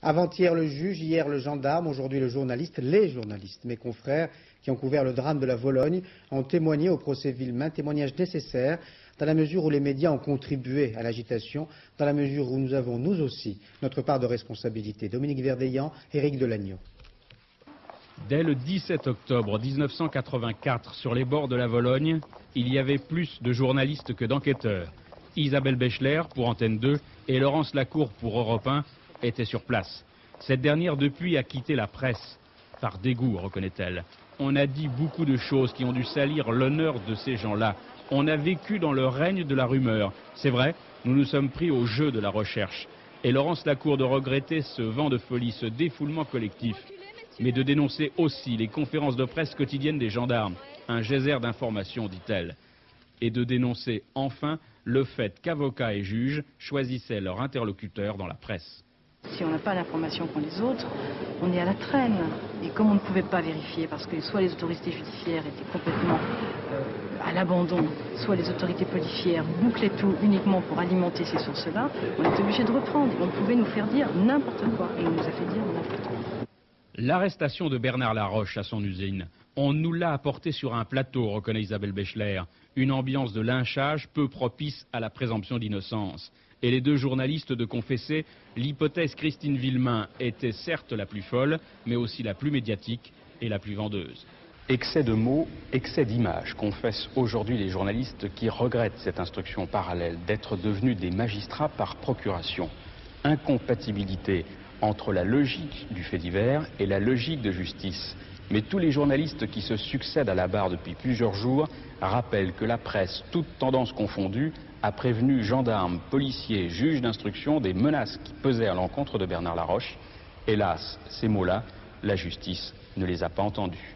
Avant-hier le juge, hier le gendarme, aujourd'hui le journaliste, les journalistes, mes confrères qui ont couvert le drame de la Vologne, ont témoigné au procès Villemain, témoignage nécessaire dans la mesure où les médias ont contribué à l'agitation, dans la mesure où nous avons, nous aussi, notre part de responsabilité. Dominique Verdeillan, Éric Delagneau. Dès le 17 octobre 1984, sur les bords de la Vologne, il y avait plus de journalistes que d'enquêteurs. Isabelle Bechler pour Antenne 2 et Laurence Lacour pour Europe 1 étaient sur place. Cette dernière depuis a quitté la presse. Par dégoût, reconnaît-elle. On a dit beaucoup de choses qui ont dû salir l'honneur de ces gens-là. On a vécu dans le règne de la rumeur. C'est vrai, nous nous sommes pris au jeu de la recherche. Et Laurence Lacour de regretter ce vent de folie, ce défoulement collectif. Mais de dénoncer aussi les conférences de presse quotidiennes des gendarmes. Un geyser d'informations, dit-elle. Et de dénoncer enfin le fait qu'avocats et juges choisissaient leur interlocuteur dans la presse. Si on n'a pas l'information qu'ont les autres, on est à la traîne. Et comme on ne pouvait pas vérifier, parce que soit les autorités judiciaires étaient complètement à l'abandon, soit les autorités policières bouclaient tout uniquement pour alimenter ces sources-là, on est obligé de reprendre. On pouvait nous faire dire n'importe quoi, et on nous a fait dire n'importe quoi. L'arrestation de Bernard Laroche à son usine, on nous l'a apporté sur un plateau, reconnaît Isabelle Bechler. Une ambiance de lynchage peu propice à la présomption d'innocence. Et les deux journalistes de confesser, l'hypothèse Christine Villemain était certes la plus folle, mais aussi la plus médiatique et la plus vendeuse. Excès de mots, excès d'images, confessent aujourd'hui les journalistes qui regrettent cette instruction parallèle, d'être devenus des magistrats par procuration. Incompatibilité entre la logique du fait divers et la logique de justice. Mais tous les journalistes qui se succèdent à la barre depuis plusieurs jours rappellent que la presse, toutes tendances confondues, a prévenu gendarmes, policiers, juges d'instruction des menaces qui pesaient à l'encontre de Bernard Laroche. Hélas, ces mots-là, la justice ne les a pas entendus.